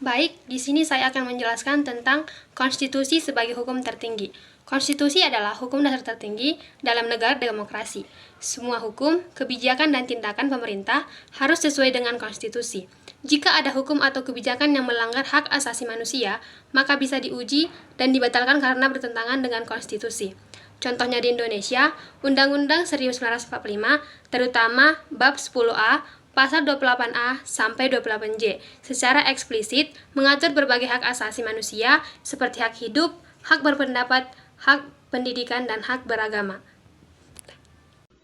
Baik, di sini saya akan menjelaskan tentang konstitusi sebagai hukum tertinggi. Konstitusi adalah hukum dasar tertinggi dalam negara demokrasi. Semua hukum, kebijakan, dan tindakan pemerintah harus sesuai dengan konstitusi. Jika ada hukum atau kebijakan yang melanggar hak asasi manusia, maka bisa diuji dan dibatalkan karena bertentangan dengan konstitusi. Contohnya di Indonesia, Undang-Undang 1945, terutama Bab 10A, Pasal 28A sampai 28J secara eksplisit mengatur berbagai hak asasi manusia seperti hak hidup, hak berpendapat, hak pendidikan, dan hak beragama.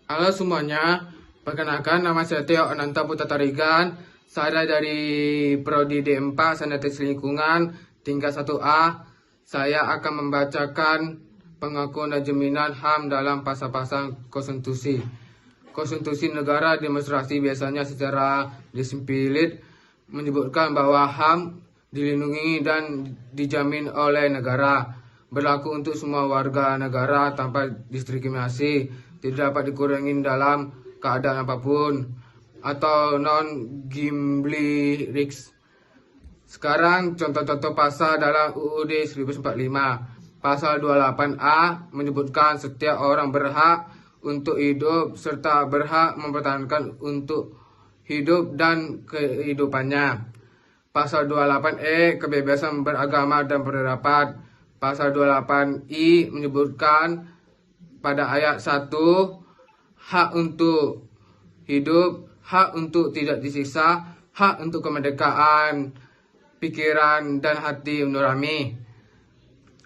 Halo semuanya, perkenalkan nama saya Teo Ananta Putra Tarigan. Saya dari Prodi D4 Sanitasi Lingkungan tingkat 1A. Saya akan membacakan pengakuan dan jaminan HAM dalam pasal-pasal konstitusi. Konstitusi negara demonstrasi biasanya secara disimplified menyebutkan bahwa HAM dilindungi dan dijamin oleh negara, berlaku untuk semua warga negara tanpa diskriminasi, tidak dapat dikurangi dalam keadaan apapun, atau non-gimli rights. Sekarang contoh-contoh pasal dalam UUD 1945. Pasal 28A menyebutkan setiap orang berhak untuk hidup serta berhak mempertahankan untuk hidup dan kehidupannya. Pasal 28E kebebasan beragama dan berpendapat. Pasal 28I menyebutkan pada ayat 1 hak untuk hidup, hak untuk tidak disiksa, hak untuk kemerdekaan pikiran dan hati nurani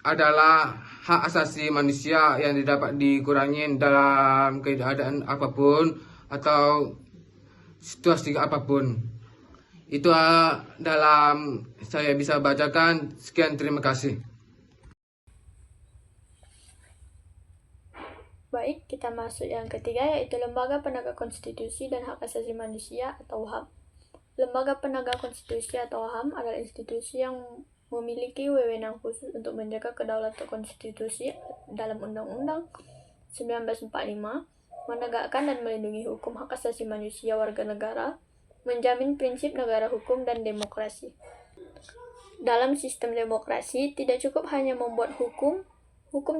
adalah hak asasi manusia yang tidak dikurangi dalam keadaan apapun atau situasi apapun. Itu dalam saya bisa bacakan. Sekian, terima kasih. Baik, kita masuk yang ketiga, yaitu Lembaga Penegak Konstitusi dan Hak Asasi Manusia atau HAM. Lembaga Penegak Konstitusi atau HAM adalah institusi yang memiliki wewenang khusus untuk menjaga kedaulatan konstitusi dalam Undang-Undang 1945, menegakkan dan melindungi hukum hak asasi manusia warga negara, menjamin prinsip negara hukum dan demokrasi. Dalam sistem demokrasi, tidak cukup hanya membuat hukum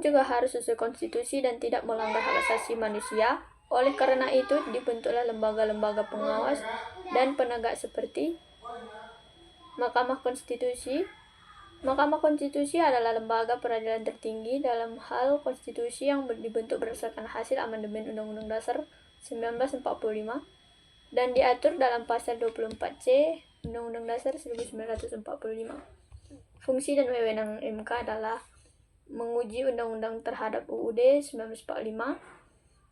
juga harus sesuai konstitusi dan tidak melanggar hak asasi manusia. Oleh karena itu, dibentuklah lembaga-lembaga pengawas dan penegak seperti Mahkamah Konstitusi. Mahkamah Konstitusi adalah lembaga peradilan tertinggi dalam hal konstitusi yang dibentuk berdasarkan hasil amandemen Undang-Undang Dasar 1945 dan diatur dalam pasal 24C Undang-Undang Dasar 1945. Fungsi dan wewenang MK adalah menguji undang-undang terhadap UUD 1945,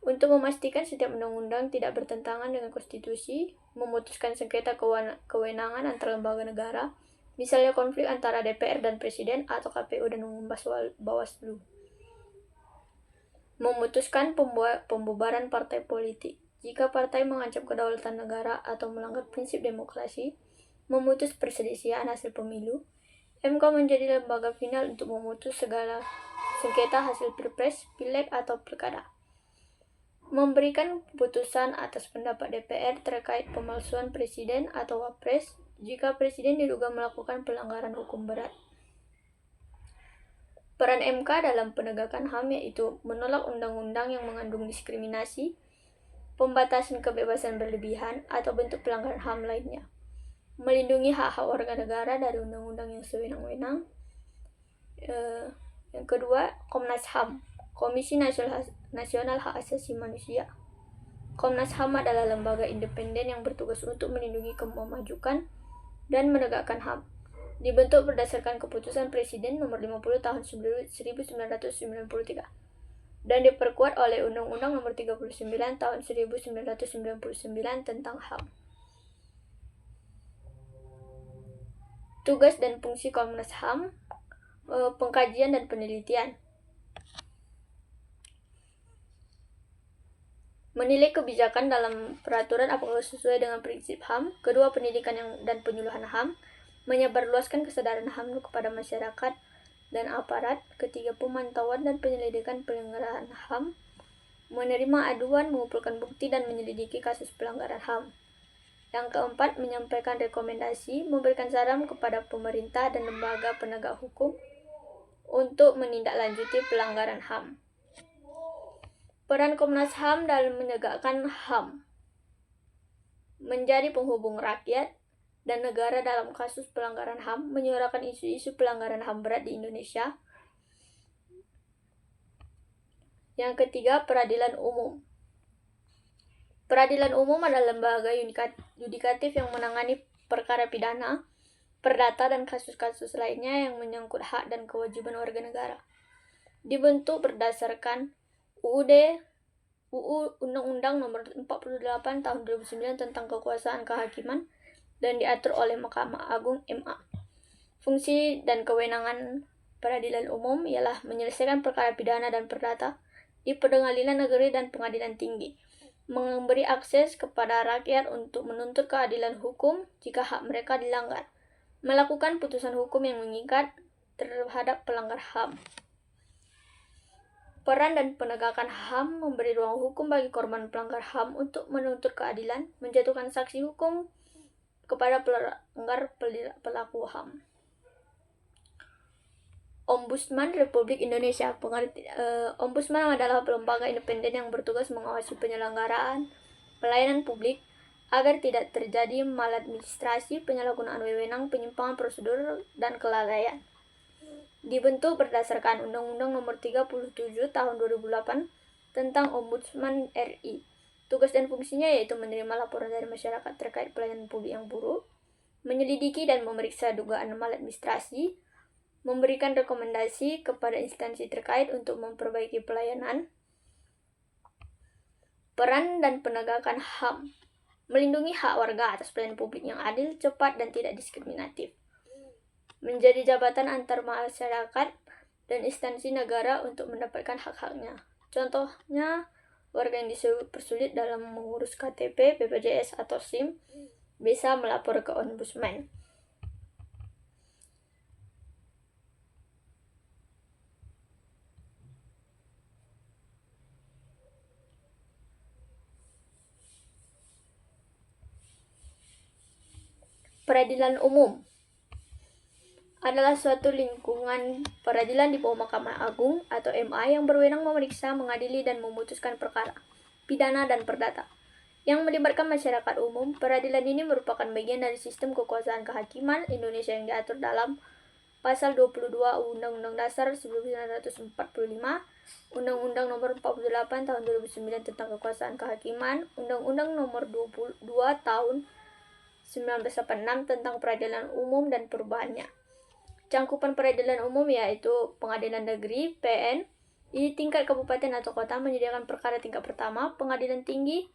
untuk memastikan setiap undang-undang tidak bertentangan dengan konstitusi, memutuskan sengketa kewenangan antar lembaga negara, misalnya konflik antara DPR dan Presiden atau KPU dan Bawaslu. Memutuskan pembubaran partai politik. Jika partai mengancam kedaulatan negara atau melanggar prinsip demokrasi, memutus perselisihan hasil pemilu. MK menjadi lembaga final untuk memutus segala sengketa hasil pilpres, pileg, atau pilkada. Memberikan keputusan atas pendapat DPR terkait pemalsuan presiden atau wapres jika presiden diduga melakukan pelanggaran hukum berat. Peran MK dalam penegakan HAM yaitu menolak undang-undang yang mengandung diskriminasi, pembatasan kebebasan berlebihan, atau bentuk pelanggaran HAM lainnya. Melindungi hak-hak warga negara dari undang-undang yang sewenang-wenang. Yang kedua, Komnas HAM, Komisi Nasional Hak Asasi Manusia. Komnas HAM adalah lembaga independen yang bertugas untuk melindungi, memajukan, dan menegakkan HAM. Dibentuk berdasarkan keputusan Presiden nomor 50 tahun 1993 dan diperkuat oleh Undang-Undang nomor 39 tahun 1999 tentang HAM. Tugas dan fungsi Komnas HAM, pengkajian dan penelitian. Menilai kebijakan dalam peraturan apakah sesuai dengan prinsip HAM. Kedua, pendidikan dan penyuluhan HAM, menyebarluaskan kesadaran HAM kepada masyarakat dan aparat. Ketiga, pemantauan dan penyelidikan pelanggaran HAM, menerima aduan, mengumpulkan bukti, dan menyelidiki kasus pelanggaran HAM. Yang keempat, menyampaikan rekomendasi, memberikan saran kepada pemerintah dan lembaga penegak hukum untuk menindaklanjuti pelanggaran HAM. Peran Komnas HAM dalam menegakkan HAM: menjadi penghubung rakyat dan negara dalam kasus pelanggaran HAM, menyuarakan isu-isu pelanggaran HAM berat di Indonesia. Yang ketiga, peradilan umum. Peradilan umum adalah lembaga yudikatif yang menangani perkara pidana, perdata, dan kasus-kasus lainnya yang menyangkut hak dan kewajiban warga negara. Dibentuk berdasarkan Undang-Undang Nomor 48 Tahun 2009 tentang Kekuasaan Kehakiman dan diatur oleh Mahkamah Agung (MA). Fungsi dan kewenangan peradilan umum ialah menyelesaikan perkara pidana dan perdata di pengadilan negeri dan pengadilan tinggi, memberi akses kepada rakyat untuk menuntut keadilan hukum jika hak mereka dilanggar, melakukan putusan hukum yang mengikat terhadap pelanggar HAM. Peran dan penegakan HAM memberi ruang hukum bagi korban pelanggar HAM untuk menuntut keadilan, menjatuhkan sanksi hukum kepada pelanggar pelaku HAM. Ombudsman Republik Indonesia. Ombudsman adalah lembaga independen yang bertugas mengawasi penyelenggaraan pelayanan publik agar tidak terjadi maladministrasi, penyalahgunaan wewenang, penyimpangan prosedur, dan kelalaian. Dibentuk berdasarkan Undang-Undang Nomor 37 Tahun 2008 tentang Ombudsman RI. Tugas dan fungsinya yaitu menerima laporan dari masyarakat terkait pelayanan publik yang buruk, menyelidiki dan memeriksa dugaan maladministrasi, memberikan rekomendasi kepada instansi terkait untuk memperbaiki pelayanan. Peran dan penegakan HAM: melindungi hak warga atas pelayanan publik yang adil, cepat, dan tidak diskriminatif. Menjadi jabatan antar masyarakat dan instansi negara untuk mendapatkan hak-haknya. Contohnya, warga yang dipersulit dalam mengurus KTP, BPJS, atau SIM bisa melapor ke Ombudsman. Peradilan umum adalah suatu lingkungan peradilan di bawah Mahkamah Agung atau MA yang berwenang memeriksa, mengadili, dan memutuskan perkara pidana dan perdata yang melibatkan masyarakat umum. Peradilan ini merupakan bagian dari sistem kekuasaan kehakiman Indonesia yang diatur dalam Pasal 22 Undang-Undang Dasar 1945, Undang-Undang Nomor 48 Tahun 2009 tentang Kekuasaan Kehakiman, Undang-Undang Nomor 22 Tahun 1986 tentang peradilan umum dan perubahannya. Cangkupan peradilan umum yaitu pengadilan negeri (PN) di tingkat kabupaten atau kota menyediakan perkara tingkat pertama, pengadilan tinggi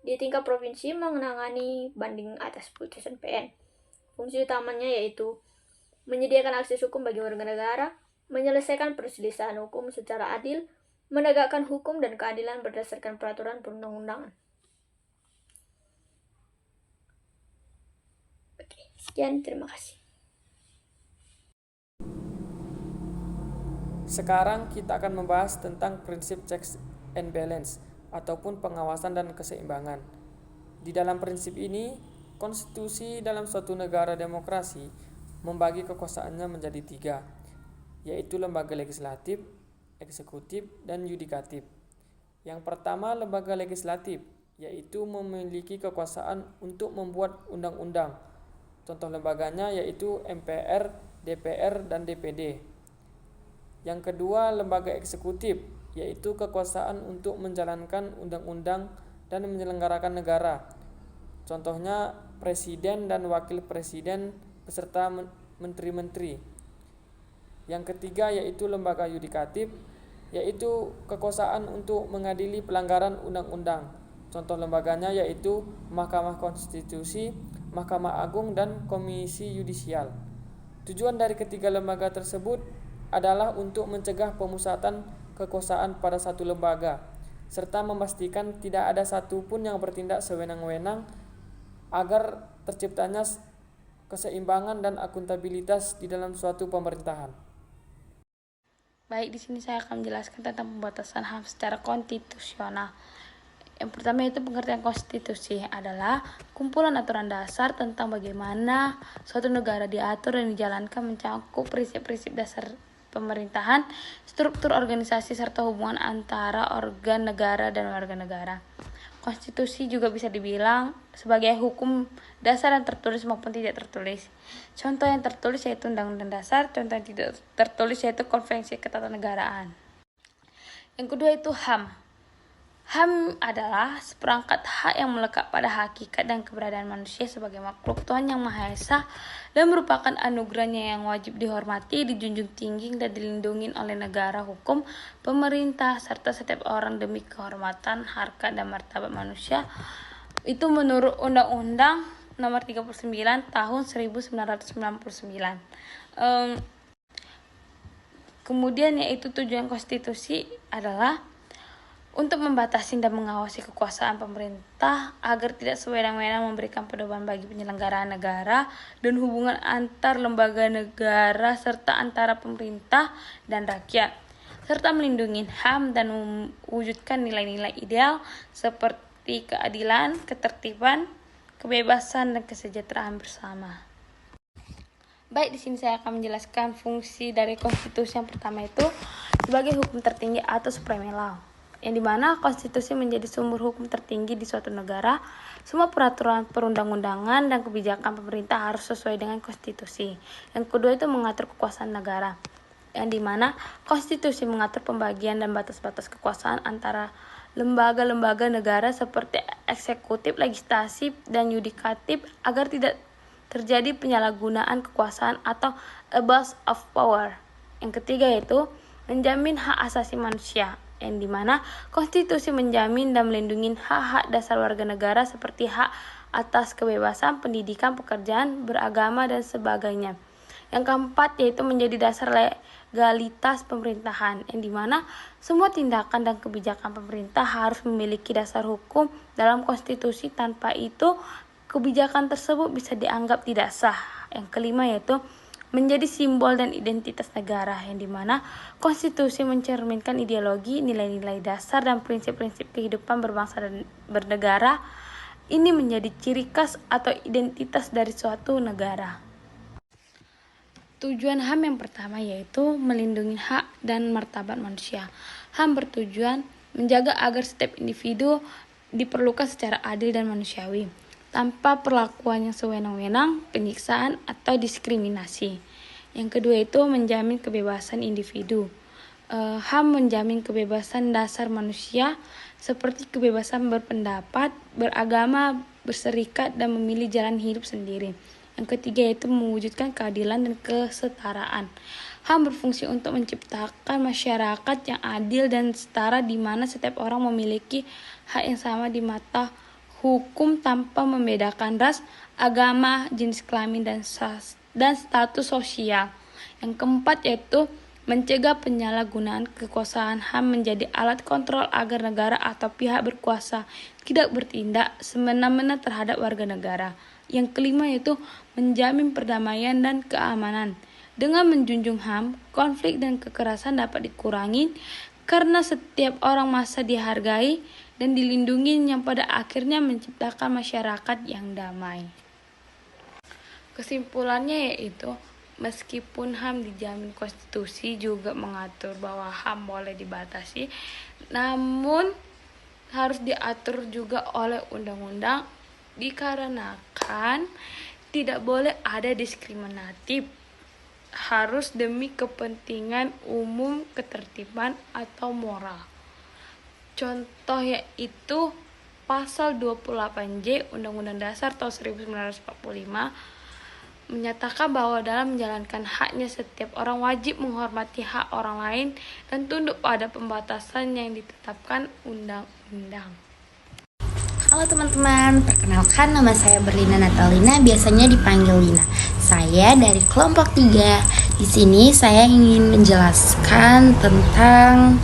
di tingkat provinsi menangani banding atas putusan PN. Fungsi utamanya yaitu menyediakan akses hukum bagi warga negara, menyelesaikan perselisihan hukum secara adil, menegakkan hukum dan keadilan berdasarkan peraturan perundang-undangan. Sekian, terima kasih. Sekarang kita akan membahas tentang prinsip checks and balance ataupun pengawasan dan keseimbangan. Di dalam prinsip ini, konstitusi dalam suatu negara demokrasi membagi kekuasaannya menjadi 3, yaitu lembaga legislatif, eksekutif, dan yudikatif. Yang pertama, lembaga legislatif, yaitu memiliki kekuasaan untuk membuat undang-undang. Contoh lembaganya yaitu MPR, DPR, dan DPD. Yang kedua, lembaga eksekutif, yaitu kekuasaan untuk menjalankan undang-undang dan menyelenggarakan negara. Contohnya presiden dan wakil presiden beserta menteri-menteri. Yang ketiga yaitu lembaga yudikatif, yaitu kekuasaan untuk mengadili pelanggaran undang-undang. Contoh lembaganya yaitu Mahkamah Konstitusi, Mahkamah Agung, dan Komisi Yudisial. Tujuan dari ketiga lembaga tersebut adalah untuk mencegah pemusatan kekuasaan pada satu lembaga, serta memastikan tidak ada satupun yang bertindak sewenang-wenang agar terciptanya keseimbangan dan akuntabilitas di dalam suatu pemerintahan. Baik, di sini saya akan menjelaskan tentang pembatasan HAM secara konstitusional. Yang pertama itu pengertian konstitusi adalah kumpulan aturan dasar tentang bagaimana suatu negara diatur dan dijalankan, mencakup prinsip-prinsip dasar pemerintahan, struktur organisasi, serta hubungan antara organ negara dan warga negara. Konstitusi juga bisa dibilang sebagai hukum dasar yang tertulis maupun tidak tertulis. Contoh yang tertulis yaitu Undang-Undang Dasar, contoh yang tidak tertulis yaitu Konvensi Ketatanegaraan. Yang kedua itu HAM. HAM adalah seperangkat hak yang melekat pada hakikat dan keberadaan manusia sebagai makhluk Tuhan Yang Maha Esa dan merupakan anugerahnya yang wajib dihormati, dijunjung tinggi, dan dilindungi oleh negara, hukum, pemerintah, serta setiap orang demi kehormatan, harkat, dan martabat manusia. Itu menurut Undang-Undang Nomor 39 Tahun 1999. Kemudian yaitu tujuan konstitusi adalah untuk membatasi dan mengawasi kekuasaan pemerintah agar tidak sewenang-wenang memberikan pedoman bagi penyelenggaraan negara dan hubungan antar lembaga negara serta antara pemerintah dan rakyat, serta melindungi HAM dan mewujudkan nilai-nilai ideal seperti keadilan, ketertiban, kebebasan, dan kesejahteraan bersama. Baik, di sini saya akan menjelaskan fungsi dari konstitusi. Yang pertama itu sebagai hukum tertinggi atau supreme law, yang dimana konstitusi menjadi sumber hukum tertinggi di suatu negara. Semua peraturan perundang-undangan dan kebijakan pemerintah harus sesuai dengan konstitusi. Yang kedua itu mengatur kekuasaan negara, yang dimana konstitusi mengatur pembagian dan batas-batas kekuasaan antara lembaga-lembaga negara seperti eksekutif, legislatif, dan yudikatif agar tidak terjadi penyalahgunaan kekuasaan atau abuse of power. Yang ketiga yaitu menjamin hak asasi manusia, yang dimana konstitusi menjamin dan melindungi hak-hak dasar warga negara seperti hak atas kebebasan, pendidikan, pekerjaan, beragama, dan sebagainya. Yang keempat yaitu menjadi dasar legalitas pemerintahan, yang dimana semua tindakan dan kebijakan pemerintah harus memiliki dasar hukum dalam konstitusi, tanpa itu kebijakan tersebut bisa dianggap tidak sah. Yang kelima yaitu menjadi simbol dan identitas negara, yang dimana konstitusi mencerminkan ideologi, nilai-nilai dasar, dan prinsip-prinsip kehidupan berbangsa dan bernegara. Ini menjadi ciri khas atau identitas dari suatu negara. Tujuan HAM yang pertama yaitu melindungi hak dan martabat manusia. HAM bertujuan menjaga agar setiap individu diperlukan secara adil dan manusiawi, tanpa perlakuan yang sewenang-wenang, penyiksaan, atau diskriminasi. Yang kedua itu menjamin kebebasan individu. HAM menjamin kebebasan dasar manusia seperti kebebasan berpendapat, beragama, berserikat, dan memilih jalan hidup sendiri. Yang ketiga yaitu mewujudkan keadilan dan kesetaraan. HAM berfungsi untuk menciptakan masyarakat yang adil dan setara, di mana setiap orang memiliki hak yang sama di mata hukum tanpa membedakan ras, agama, jenis kelamin, dan status sosial. Yang keempat yaitu mencegah penyalahgunaan kekuasaan. HAM menjadi alat kontrol agar negara atau pihak berkuasa tidak bertindak semena-mena terhadap warga negara. Yang kelima yaitu menjamin perdamaian dan keamanan. Dengan menjunjung HAM, konflik dan kekerasan dapat dikurangi karena setiap orang masa dihargai dan dilindungi, yang pada akhirnya menciptakan masyarakat yang damai. Kesimpulannya yaitu meskipun HAM dijamin konstitusi juga mengatur bahwa HAM boleh dibatasi, namun harus diatur juga oleh undang-undang dikarenakan tidak boleh ada diskriminatif, harus demi kepentingan umum, ketertiban, atau moral. Contoh yaitu pasal 28J Undang-Undang Dasar tahun 1945 menyatakan bahwa dalam menjalankan haknya setiap orang wajib menghormati hak orang lain dan tunduk pada pembatasan yang ditetapkan undang-undang. Halo teman-teman, perkenalkan nama saya Berlina Natalina, biasanya dipanggil Lina. Saya dari kelompok 3. Di sini saya ingin menjelaskan tentang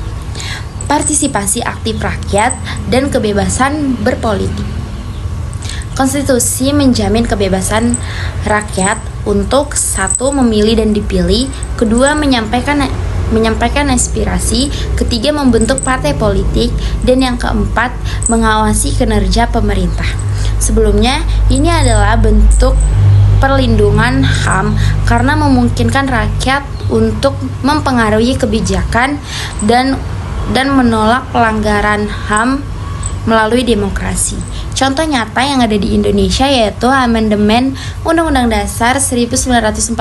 partisipasi aktif rakyat dan kebebasan berpolitik. Konstitusi menjamin kebebasan rakyat untuk 1. memilih dan dipilih, 2. menyampaikan menyampaikan aspirasi, ketiga membentuk partai politik, dan yang keempat mengawasi kinerja pemerintah. Sebelumnya, ini adalah bentuk perlindungan HAM karena memungkinkan rakyat untuk mempengaruhi kebijakan dan menolak pelanggaran HAM melalui demokrasi. Contoh nyata yang ada di Indonesia yaitu amandemen Undang-Undang Dasar 1945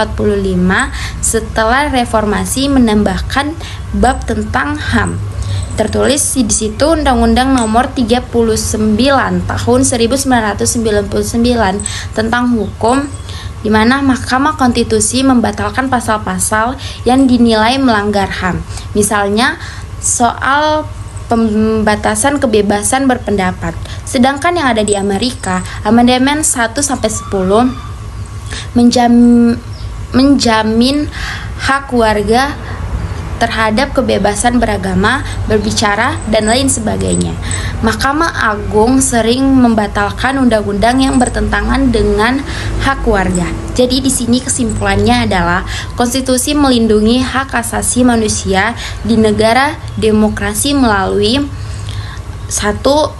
setelah reformasi menambahkan bab tentang HAM. Tertulis di situ Undang-Undang Nomor 39 Tahun 1999 tentang hukum, di mana Mahkamah Konstitusi membatalkan pasal-pasal yang dinilai melanggar HAM. Misalnya soal pembatasan kebebasan berpendapat. Sedangkan yang ada di Amerika, amandemen 1-10 menjamin hak warga terhadap kebebasan beragama, berbicara, dan lain sebagainya. Mahkamah Agung sering membatalkan undang-undang yang bertentangan dengan hak warga. Jadi di sini kesimpulannya adalah konstitusi melindungi hak asasi manusia di negara demokrasi melalui satu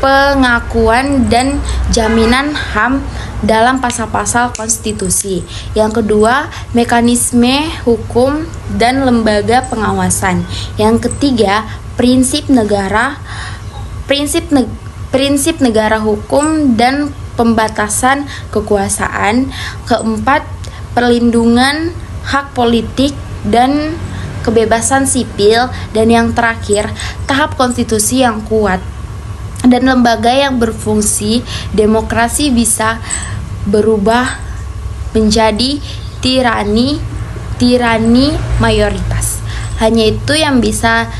pengakuan dan jaminan HAM dalam pasal-pasal konstitusi. Yang kedua, mekanisme hukum dan lembaga pengawasan. Yang ketiga, prinsip negara hukum dan pembatasan kekuasaan. Keempat, perlindungan hak politik dan kebebasan sipil. Dan yang terakhir, tahap konstitusi yang kuat dan lembaga yang berfungsi. Demokrasi bisa berubah menjadi tirani mayoritas. Hanya itu yang bisa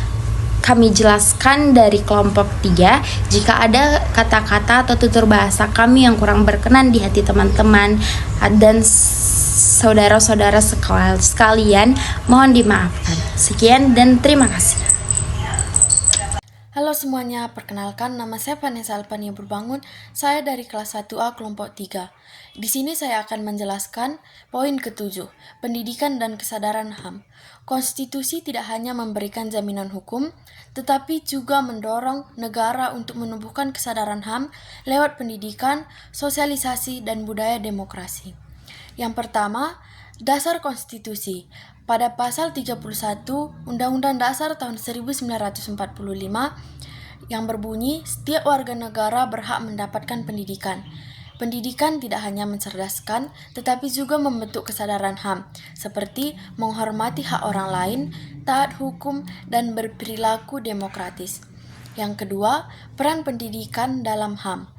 kami jelaskan dari kelompok 3. Jika ada kata-kata atau tutur bahasa kami yang kurang berkenan di hati teman-teman dan saudara-saudara sekalian, mohon dimaafkan. Sekian dan terima kasih. Halo semuanya, perkenalkan nama saya Vanessa Alpania Berbangun. Saya dari kelas 1A kelompok 3. Di sini saya akan menjelaskan poin ke-7, pendidikan dan kesadaran HAM. Konstitusi tidak hanya memberikan jaminan hukum, tetapi juga mendorong negara untuk menumbuhkan kesadaran HAM lewat pendidikan, sosialisasi, dan budaya demokrasi. Yang pertama, dasar konstitusi. Pada pasal 31 Undang-Undang Dasar tahun 1945 yang berbunyi, setiap warga negara berhak mendapatkan pendidikan. Pendidikan tidak hanya mencerdaskan, tetapi juga membentuk kesadaran HAM, seperti menghormati hak orang lain, taat hukum, dan berperilaku demokratis. Yang kedua, peran pendidikan dalam HAM.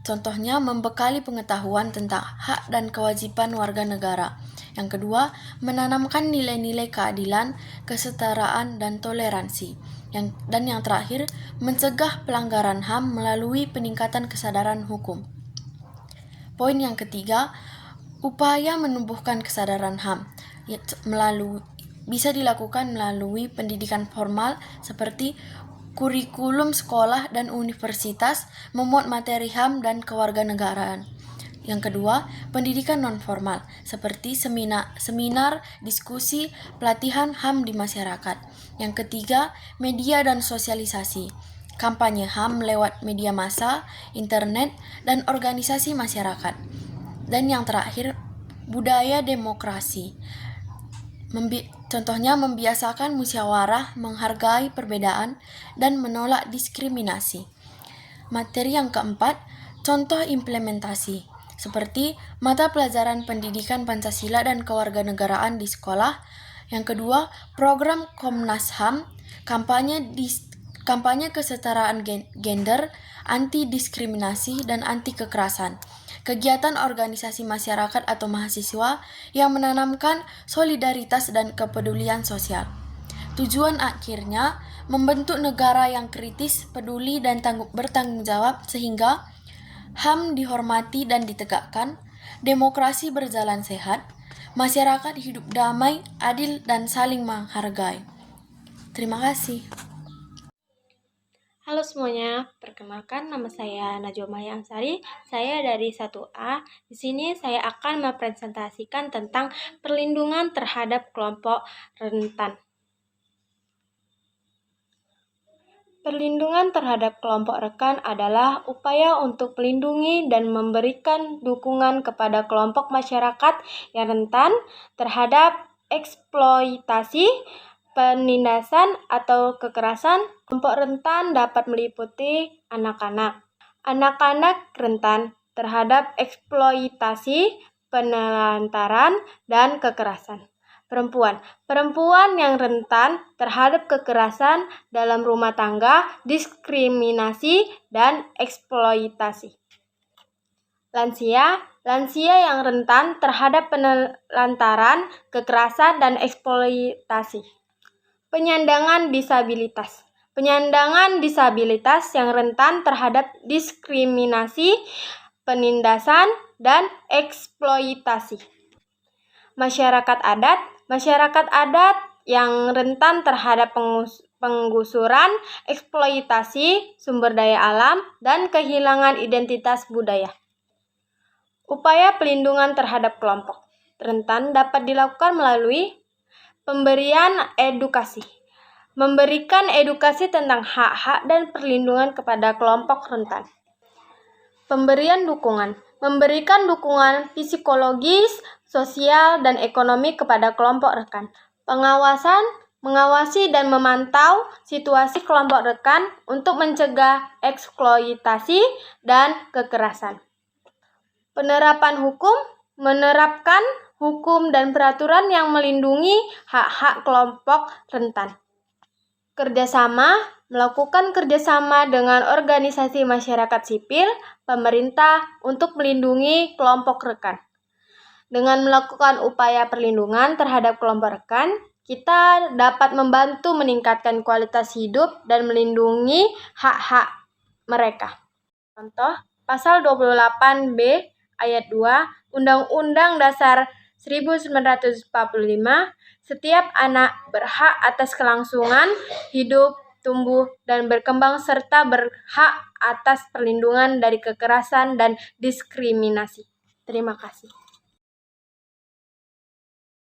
Contohnya, membekali pengetahuan tentang hak dan kewajiban warga negara. Yang kedua, menanamkan nilai-nilai keadilan, kesetaraan, dan toleransi. Dan yang terakhir, mencegah pelanggaran HAM melalui peningkatan kesadaran hukum. Poin yang ketiga, upaya menumbuhkan kesadaran HAM bisa dilakukan melalui pendidikan formal seperti kurikulum sekolah dan universitas memuat materi HAM dan kewarganegaraan. Yang kedua, pendidikan non-formal seperti seminar, diskusi, pelatihan HAM di masyarakat. Yang ketiga, media dan sosialisasi. Kampanye HAM lewat media massa, internet, dan organisasi masyarakat. Dan yang terakhir, budaya demokrasi. Contohnya membiasakan musyawarah, menghargai perbedaan, dan menolak diskriminasi. Materi yang keempat, contoh implementasi. Seperti mata pelajaran pendidikan Pancasila dan kewarganegaraan di sekolah. Yang kedua, program Komnas HAM, kampanye kesetaraan gender, anti diskriminasi, dan anti kekerasan. Kegiatan organisasi masyarakat atau mahasiswa yang menanamkan solidaritas dan kepedulian sosial. Tujuan akhirnya membentuk negara yang kritis, peduli, dan bertanggung jawab sehingga HAM dihormati dan ditegakkan, demokrasi berjalan sehat, masyarakat hidup damai, adil, dan saling menghargai. Terima kasih. Halo semuanya, perkenalkan nama saya Najwa Maya Ansari. Saya dari 1A. Di sini saya akan mempresentasikan tentang perlindungan terhadap kelompok rentan. Perlindungan terhadap kelompok rentan adalah upaya untuk melindungi dan memberikan dukungan kepada kelompok masyarakat yang rentan terhadap eksploitasi, penindasan, atau kekerasan. Kelompok rentan dapat meliputi anak-anak. Anak-anak rentan terhadap eksploitasi, penelantaran, dan kekerasan. Perempuan yang rentan terhadap kekerasan dalam rumah tangga, diskriminasi, dan eksploitasi. Lansia yang rentan terhadap penelantaran, kekerasan, dan eksploitasi. Penyandang disabilitas yang rentan terhadap diskriminasi, penindasan, dan eksploitasi. Masyarakat adat yang rentan terhadap penggusuran, eksploitasi sumber daya alam, dan kehilangan identitas budaya. Upaya pelindungan terhadap kelompok rentan dapat dilakukan melalui pemberian edukasi. Memberikan edukasi tentang hak-hak dan perlindungan kepada kelompok rentan. Pemberian dukungan. Memberikan dukungan psikologis, sosial, dan ekonomi kepada kelompok rentan. Mengawasi dan memantau situasi kelompok rentan untuk mencegah eksploitasi dan kekerasan. Menerapkan hukum dan peraturan yang melindungi hak-hak kelompok rentan. Melakukan kerjasama dengan organisasi masyarakat sipil, pemerintah untuk melindungi kelompok rentan. Dengan melakukan upaya perlindungan terhadap kelompok rentan, kita dapat membantu meningkatkan kualitas hidup dan melindungi hak-hak mereka. Contoh, Pasal 28B Ayat 2 Undang-Undang Dasar 1945, setiap anak berhak atas kelangsungan hidup, tumbuh, dan berkembang serta berhak atas perlindungan dari kekerasan dan diskriminasi. Terima kasih.